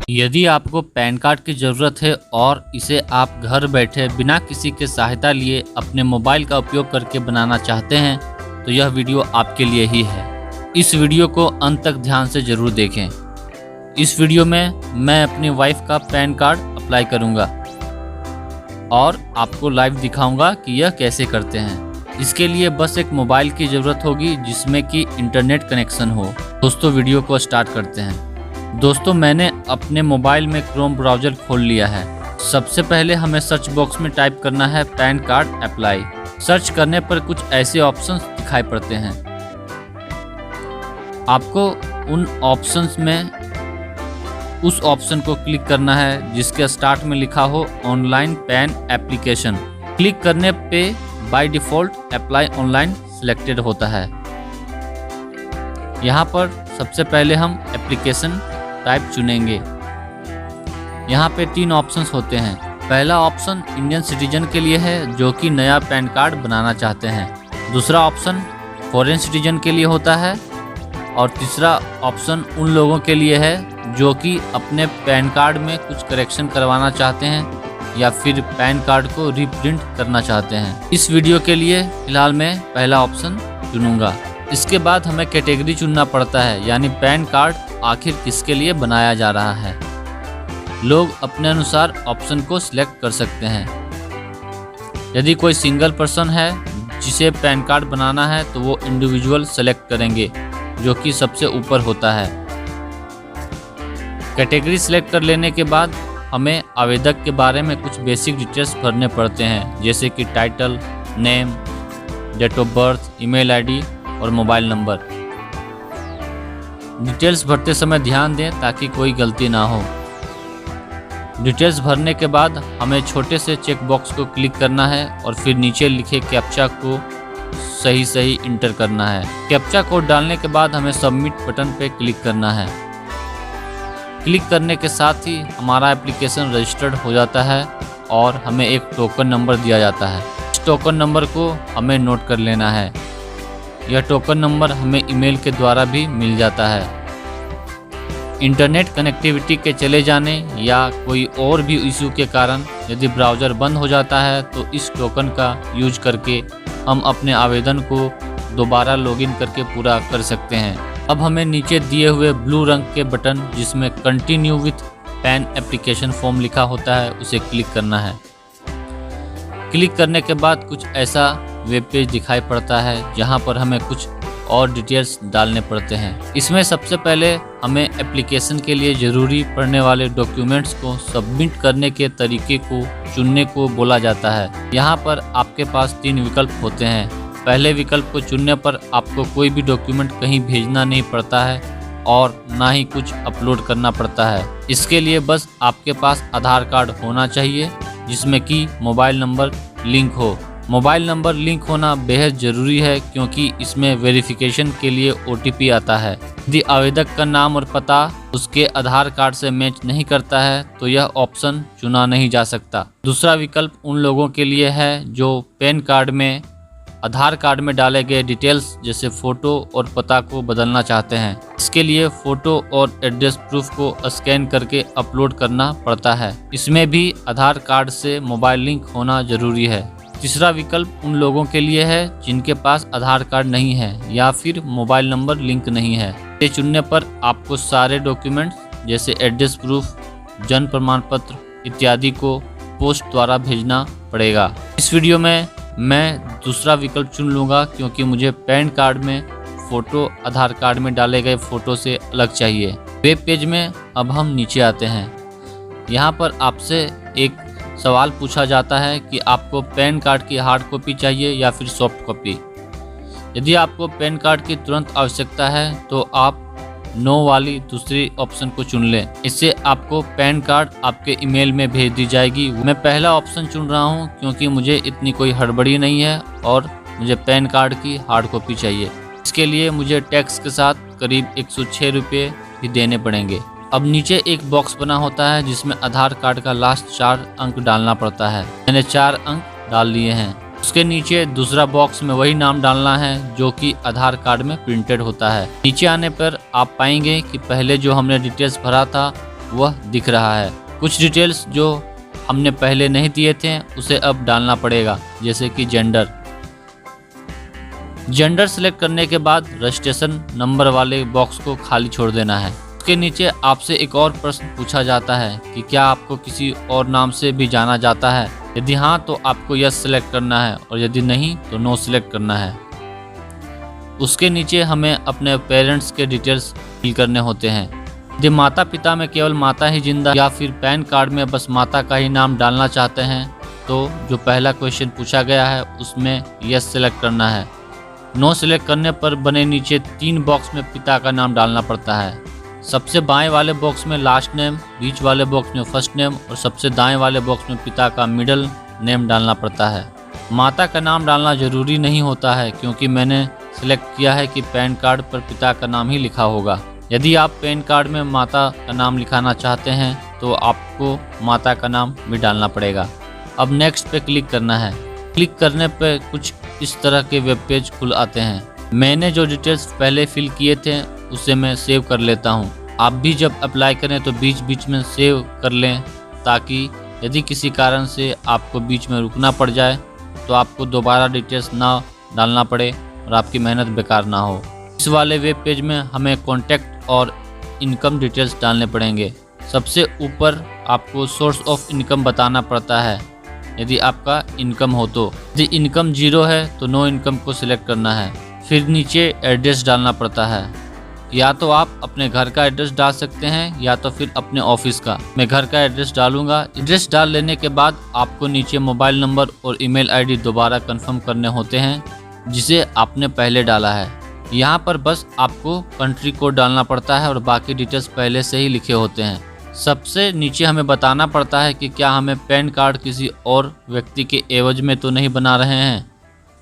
यदि आपको pan card की ज़रूरत है और इसे आप घर बैठे बिना किसी के सहायता लिए अपने मोबाइल का उपयोग करके बनाना चाहते हैं तो यह वीडियो आपके लिए ही है। इस वीडियो को अंत तक ध्यान से ज़रूर देखें। इस वीडियो में मैं अपनी वाइफ का पैन कार्ड अप्लाई करूंगा और आपको लाइव दिखाऊंगा कि यह कैसे करते हैं। इसके लिए बस एक मोबाइल की ज़रूरत होगी जिसमें कि इंटरनेट कनेक्शन हो। दोस्तों वीडियो को स्टार्ट करते हैं। दोस्तों मैंने अपने मोबाइल में क्रोम ब्राउज़र खोल लिया है। सबसे पहले हमें सर्च बॉक्स में टाइप करना है पैन कार्ड अप्लाई। सर्च करने पर कुछ ऐसे ऑप्शंस दिखाई पड़ते हैं। आपको उन ऑप्शंस में उस ऑप्शन को क्लिक करना है जिसके स्टार्ट में लिखा हो ऑनलाइन पैन एप्लीकेशन। क्लिक करने पे by default apply online selected होता है। यहाँ पर सबसे पहले हम एप्लीकेशन टाइप चुनेंगे। यहाँ पे 3 ऑप्शंस होते हैं। पहला ऑप्शन इंडियन सिटीजन के लिए है जो कि नया पैन कार्ड बनाना चाहते हैं। दूसरा ऑप्शन फॉरेन सिटीजन के लिए होता है और तीसरा ऑप्शन उन लोगों के लिए है जो कि अपने पैन कार्ड में कुछ करेक्शन करवाना चाहते हैं या फिर पैन कार्ड को रीप्रिंट करना चाहते हैं। इस वीडियो के लिए फ़िलहाल मैं पहला ऑप्शन चुनूंगा। इसके बाद हमें कैटेगरी चुनना पड़ता है, यानी पैन कार्ड आखिर किसके लिए बनाया जा रहा है। लोग अपने अनुसार ऑप्शन को सिलेक्ट कर सकते हैं। यदि कोई सिंगल पर्सन है जिसे पैन कार्ड बनाना है तो वो इंडिविजुअल सेलेक्ट करेंगे जो कि सबसे ऊपर होता है। कैटेगरी सिलेक्ट कर लेने के बाद हमें आवेदक के बारे में कुछ बेसिक डिटेल्स भरने पड़ते हैं, जैसे कि title, name, date of birth, email ID और मोबाइल नंबर। डिटेल्स भरते समय ध्यान दें ताकि कोई गलती ना हो। डिटेल्स भरने के बाद हमें छोटे से चेक बॉक्स को क्लिक करना है और फिर नीचे लिखे कैप्चा को सही इंटर करना है। कैप्चा कोड डालने के बाद हमें सबमिट बटन पर क्लिक करना है। क्लिक करने के साथ ही हमारा एप्लीकेशन रजिस्टर्ड हो जाता है और हमें एक टोकन नंबर दिया जाता है। इस टोकन नंबर को हमें नोट कर लेना है। यह टोकन नंबर हमें ईमेल के द्वारा भी मिल जाता है। इंटरनेट कनेक्टिविटी के चले जाने या कोई और भी इशू के कारण यदि ब्राउज़र बंद हो जाता है तो इस टोकन का यूज करके हम अपने आवेदन को दोबारा लॉगिन करके पूरा कर सकते हैं। अब हमें नीचे दिए हुए ब्लू रंग के बटन जिसमें continue with pan application form लिखा होता है उसे क्लिक करना है। क्लिक करने के बाद कुछ ऐसा वेब पेज दिखाई पड़ता है जहां पर हमें कुछ और डिटेल्स डालने पड़ते हैं। इसमें सबसे पहले हमें एप्लीकेशन के लिए ज़रूरी पड़ने वाले डॉक्यूमेंट्स को सबमिट करने के तरीके को चुनने को बोला जाता है। यहाँ पर आपके पास 3 विकल्प होते हैं। पहले विकल्प को चुनने पर आपको कोई भी डॉक्यूमेंट कहीं भेजना नहीं पड़ता है और ना ही कुछ अपलोड करना पड़ता है। इसके लिए बस आपके पास आधार कार्ड होना चाहिए जिसमें कि मोबाइल नंबर लिंक हो। मोबाइल नंबर लिंक होना बेहद ज़रूरी है क्योंकि इसमें वेरिफिकेशन के लिए OTP आता है। यदि आवेदक का नाम और पता उसके आधार कार्ड से मैच नहीं करता है तो यह ऑप्शन चुना नहीं जा सकता। दूसरा विकल्प उन लोगों के लिए है जो पैन कार्ड में आधार कार्ड में डाले गए डिटेल्स जैसे फ़ोटो और पता को बदलना चाहते हैं। इसके लिए फ़ोटो और एड्रेस प्रूफ को स्कैन करके अपलोड करना पड़ता है। इसमें भी आधार कार्ड से मोबाइल लिंक होना ज़रूरी है। तीसरा विकल्प उन लोगों के लिए है जिनके पास आधार कार्ड नहीं है या फिर मोबाइल नंबर लिंक नहीं है। ये चुनने पर आपको सारे डॉक्यूमेंट्स जैसे एड्रेस प्रूफ, जन्म प्रमाण पत्र इत्यादि को पोस्ट द्वारा भेजना पड़ेगा। इस वीडियो में मैं दूसरा विकल्प चुन लूँगा क्योंकि मुझे पैन कार्ड में फ़ोटो आधार कार्ड में डाले गए फ़ोटो से अलग चाहिए। वेब पेज में अब हम नीचे आते हैं। यहाँ पर आपसे एक सवाल पूछा जाता है कि आपको पैन कार्ड की हार्ड कॉपी चाहिए या फिर सॉफ्ट कॉपी। यदि आपको पैन कार्ड की तुरंत आवश्यकता है तो आप नो वाली दूसरी ऑप्शन को चुन लें। इससे आपको पैन कार्ड आपके ईमेल में भेज दी जाएगी। मैं पहला ऑप्शन चुन रहा हूं क्योंकि मुझे इतनी कोई हड़बड़ी नहीं है और मुझे पैन कार्ड की हार्ड कॉपी चाहिए। इसके लिए मुझे टैक्स के साथ करीब 106 रुपये भी देने पड़ेंगे। अब नीचे एक बॉक्स बना होता है जिसमें आधार कार्ड का लास्ट 4 अंक डालना पड़ता है। मैंने 4 अंक डाल लिए हैं। उसके नीचे दूसरा बॉक्स में वही नाम डालना है जो कि आधार कार्ड में प्रिंटेड होता है। नीचे आने पर आप पाएंगे कि पहले जो हमने डिटेल्स भरा था वह दिख रहा है। कुछ डिटेल्स जो हमने पहले नहीं दिए थे उसे अब डालना पड़ेगा, जैसे कि जेंडर सेलेक्ट करने के बाद रजिस्ट्रेशन नंबर वाले बॉक्स को खाली छोड़ देना है। उसके नीचे आपसे एक और प्रश्न पूछा जाता है कि क्या आपको किसी और नाम से भी जाना जाता है। यदि हाँ तो आपको यस सेलेक्ट करना है और यदि नहीं तो नो सेलेक्ट करना है। उसके नीचे हमें अपने पेरेंट्स के डिटेल्स फिल करने होते हैं। यदि माता पिता में केवल माता ही जिंदा या फिर पैन कार्ड में बस माता का ही नाम डालना चाहते हैं तो जो पहला क्वेश्चन पूछा गया है उसमें यस सेलेक्ट करना है। नो सेलेक्ट करने पर बने नीचे 3 बॉक्स में पिता का नाम डालना पड़ता है। सबसे बाएं वाले बॉक्स में लास्ट नेम, बीच वाले बॉक्स में फर्स्ट नेम और सबसे दाएं वाले बॉक्स में पिता का मिडिल नेम डालना पड़ता है। माता का नाम डालना जरूरी नहीं होता है क्योंकि मैंने सिलेक्ट किया है कि पैन कार्ड पर पिता का नाम ही लिखा होगा। यदि आप पैन कार्ड में माता का नाम लिखाना चाहते हैं तो आपको माता का नाम भी डालना पड़ेगा। अब नेक्स्ट पे क्लिक करना है। क्लिक करने पे कुछ इस तरह के वेब पेज खुल आते हैं। मैंने जो डिटेल्स पहले फिल किए थे उसे मैं सेव कर लेता हूँ। आप भी जब अप्लाई करें तो बीच बीच में सेव कर लें ताकि यदि किसी कारण से आपको बीच में रुकना पड़ जाए तो आपको दोबारा डिटेल्स ना डालना पड़े और आपकी मेहनत बेकार ना हो। इस वाले वेब पेज में हमें कॉन्टैक्ट और इनकम डिटेल्स डालने पड़ेंगे। सबसे ऊपर आपको सोर्स ऑफ इनकम बताना पड़ता है यदि आपका इनकम हो तो। यदि इनकम 0 है तो नो इनकम को सिलेक्ट करना है। फिर नीचे एड्रेस डालना पड़ता है। या तो आप अपने घर का एड्रेस डाल सकते हैं या तो फिर अपने ऑफिस का। मैं घर का एड्रेस डालूंगा। एड्रेस डाल लेने के बाद आपको नीचे मोबाइल नंबर और ईमेल आईडी दोबारा कंफर्म करने होते हैं जिसे आपने पहले डाला है। यहाँ पर बस आपको कंट्री कोड डालना पड़ता है और बाकी डिटेल्स पहले से ही लिखे होते हैं। सबसे नीचे हमें बताना पड़ता है कि क्या हमें पैन कार्ड किसी और व्यक्ति के एवज में तो नहीं बना रहे हैं।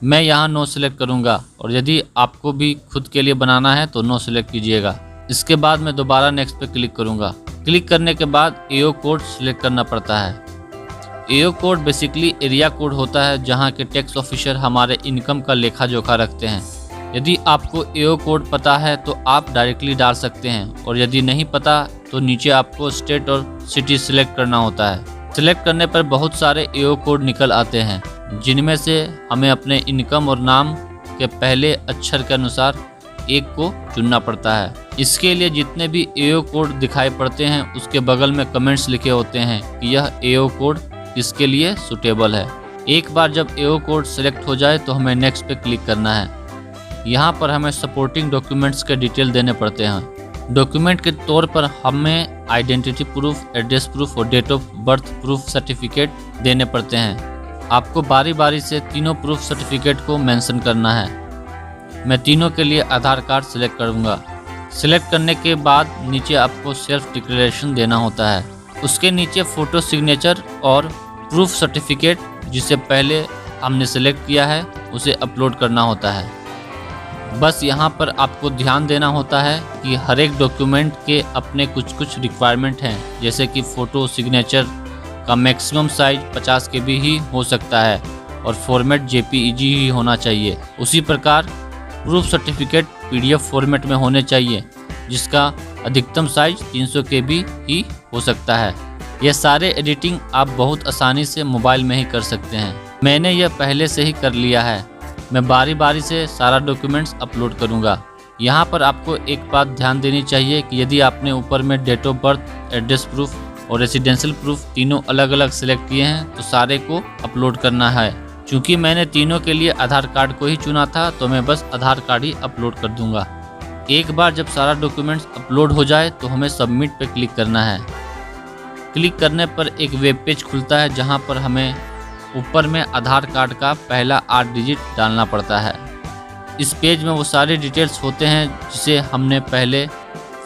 मैं यहाँ नो सेलेक्ट करूँगा और यदि आपको भी खुद के लिए बनाना है तो नो सेलेक्ट कीजिएगा। इसके बाद मैं दोबारा नेक्स्ट पे क्लिक करूँगा। क्लिक करने के बाद एओ कोड सिलेक्ट करना पड़ता है। एओ कोड बेसिकली एरिया कोड होता है जहाँ के टैक्स ऑफिसर हमारे इनकम का लेखा जोखा रखते हैं। यदि आपको एओ कोड पता है तो आप डायरेक्टली डाल सकते हैं और यदि नहीं पता तो नीचे आपको स्टेट और सिटी सिलेक्ट करना होता है। सिलेक्ट करने पर बहुत सारे एओ कोड निकल आते हैं जिनमें से हमें अपने इनकम और नाम के पहले अक्षर के अनुसार एक को चुनना पड़ता है। इसके लिए जितने भी एओ कोड दिखाई पड़ते हैं उसके बगल में कमेंट्स लिखे होते हैं कि यह एओ कोड किसके लिए सूटेबल है। एक बार जब एओ कोड सिलेक्ट हो जाए तो हमें नेक्स्ट पे क्लिक करना है। यहाँ पर हमें सपोर्टिंग डॉक्यूमेंट्स के डिटेल देने पड़ते हैं। डॉक्यूमेंट के तौर पर हमें आइडेंटिटी प्रूफ, एड्रेस प्रूफ और date of birth proof certificate देने पड़ते हैं। आपको बारी बारी से तीनों प्रूफ सर्टिफिकेट को मेंशन करना है। मैं तीनों के लिए आधार कार्ड सिलेक्ट करूँगा। सिलेक्ट करने के बाद नीचे आपको सेल्फ डिक्लेरेशन देना होता है। उसके नीचे फ़ोटो सिग्नेचर और प्रूफ सर्टिफिकेट जिसे पहले हमने सेलेक्ट किया है उसे अपलोड करना होता है। बस यहाँ पर आपको ध्यान देना होता है कि हर एक डॉक्यूमेंट के अपने कुछ रिक्वायरमेंट हैं, जैसे कि फ़ोटो सिग्नेचर का मैक्सिमम साइज 50 KB ही हो सकता है और फॉर्मेट JPEG ही होना चाहिए। उसी प्रकार प्रूफ सर्टिफिकेट PDF फॉर्मेट में होने चाहिए जिसका अधिकतम साइज 300 KB ही हो सकता है। यह सारे एडिटिंग आप बहुत आसानी से मोबाइल में ही कर सकते हैं। मैंने यह पहले से ही कर लिया है। मैं बारी बारी से सारा डॉक्यूमेंट्स अपलोड करूंगा। यहाँ पर आपको एक बात ध्यान देनी चाहिए कि यदि आपने ऊपर में date of birth, address proof और रेसिडेंशियल प्रूफ तीनों अलग अलग सिलेक्ट किए हैं तो सारे को अपलोड करना है। चूँकि मैंने तीनों के लिए आधार कार्ड को ही चुना था तो मैं बस आधार कार्ड ही अपलोड कर दूंगा। एक बार जब सारा डॉक्यूमेंट्स अपलोड हो जाए तो हमें सबमिट पे क्लिक करना है। क्लिक करने पर एक वेब पेज खुलता है जहाँ पर हमें ऊपर में आधार कार्ड का पहला 8 डिजिट डालना पड़ता है। इस पेज में वो सारे डिटेल्स होते हैं जिसे हमने पहले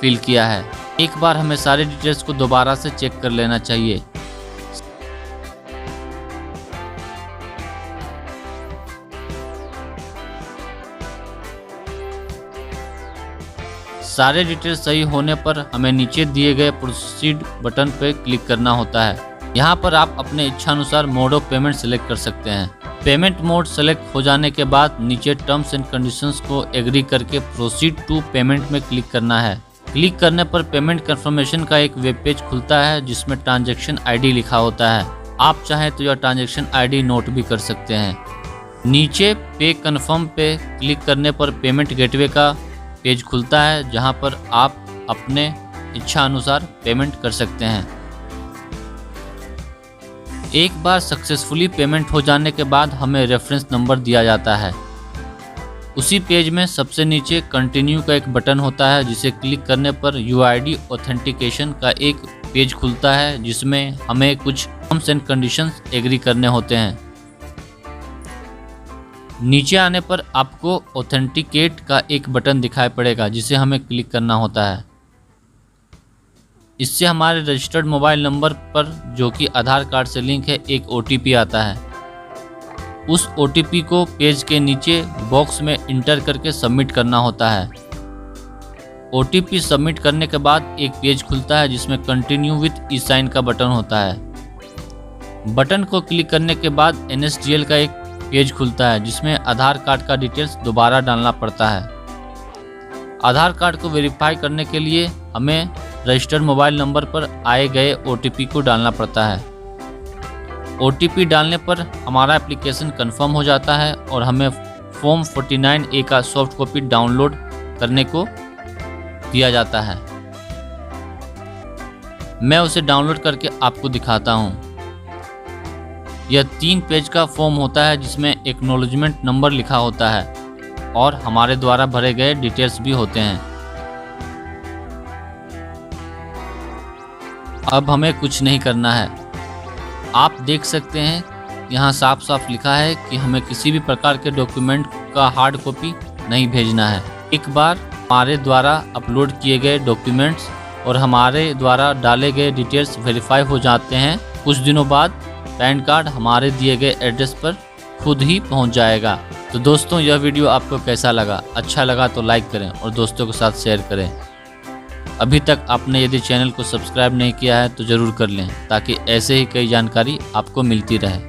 फिल किया है। एक बार हमें सारे डिटेल्स को दोबारा से चेक कर लेना चाहिए। सारे डिटेल्स सही होने पर हमें नीचे दिए गए प्रोसीड बटन पर क्लिक करना होता है। यहाँ पर आप अपने इच्छानुसार मोड ऑफ पेमेंट सेलेक्ट कर सकते हैं। पेमेंट मोड सेलेक्ट हो जाने के बाद नीचे टर्म्स एंड कंडीशंस को एग्री करके प्रोसीड टू पेमेंट में क्लिक करना है। क्लिक करने पर पेमेंट कंफर्मेशन का एक वेब पेज खुलता है जिसमें ट्रांजैक्शन आईडी लिखा होता है। आप चाहें तो यह ट्रांजैक्शन आईडी नोट भी कर सकते हैं। नीचे पे कन्फर्म पे क्लिक करने पर पेमेंट गेटवे का पेज खुलता है जहां पर आप अपने इच्छा अनुसार पेमेंट कर सकते हैं। एक बार सक्सेसफुली पेमेंट हो जाने के बाद हमें रेफरेंस नंबर दिया जाता है। उसी पेज में सबसे नीचे कंटिन्यू का एक बटन होता है जिसे क्लिक करने पर यूआईडी ऑथेंटिकेशन का एक पेज खुलता है जिसमें हमें कुछ टर्म्स एंड कंडीशंस एग्री करने होते हैं। नीचे आने पर आपको ऑथेंटिकेट का एक बटन दिखाई पड़ेगा जिसे हमें क्लिक करना होता है। इससे हमारे रजिस्टर्ड मोबाइल नंबर पर, जो कि आधार कार्ड से लिंक है, एक ओटीपी आता है। उस ओटीपी को पेज के नीचे बॉक्स में इंटर करके सबमिट करना होता है। ओटीपी सबमिट करने के बाद एक पेज खुलता है जिसमें कंटिन्यू विथ ई साइन का बटन होता है। बटन को क्लिक करने के बाद NSDL का एक पेज खुलता है जिसमें आधार कार्ड का डिटेल्स दोबारा डालना पड़ता है। आधार कार्ड को वेरीफाई करने के लिए हमें रजिस्टर्ड मोबाइल नंबर पर आए गए ओटीपी को डालना पड़ता है। ओटीपी डालने पर हमारा एप्लीकेशन कंफर्म हो जाता है और हमें फॉर्म 49A का सॉफ्ट कॉपी डाउनलोड करने को दिया जाता है। मैं उसे डाउनलोड करके आपको दिखाता हूँ। यह 3 पेज का फॉर्म होता है जिसमें एक्नॉलेजमेंट नंबर लिखा होता है और हमारे द्वारा भरे गए डिटेल्स भी होते हैं। अब हमें कुछ नहीं करना है। आप देख सकते हैं यहाँ साफ साफ लिखा है कि हमें किसी भी प्रकार के डॉक्यूमेंट का हार्ड कॉपी नहीं भेजना है। एक बार हमारे द्वारा अपलोड किए गए डॉक्यूमेंट्स और हमारे द्वारा डाले गए डिटेल्स वेरीफाई हो जाते हैं, कुछ दिनों बाद पैन कार्ड हमारे दिए गए एड्रेस पर खुद ही पहुंच जाएगा। तो दोस्तों, यह वीडियो आपको कैसा लगा? अच्छा लगा तो लाइक करें और दोस्तों के साथ शेयर करें। अभी तक आपने यदि चैनल को सब्सक्राइब नहीं किया है तो ज़रूर कर लें ताकि ऐसे ही कई जानकारी आपको मिलती रहे।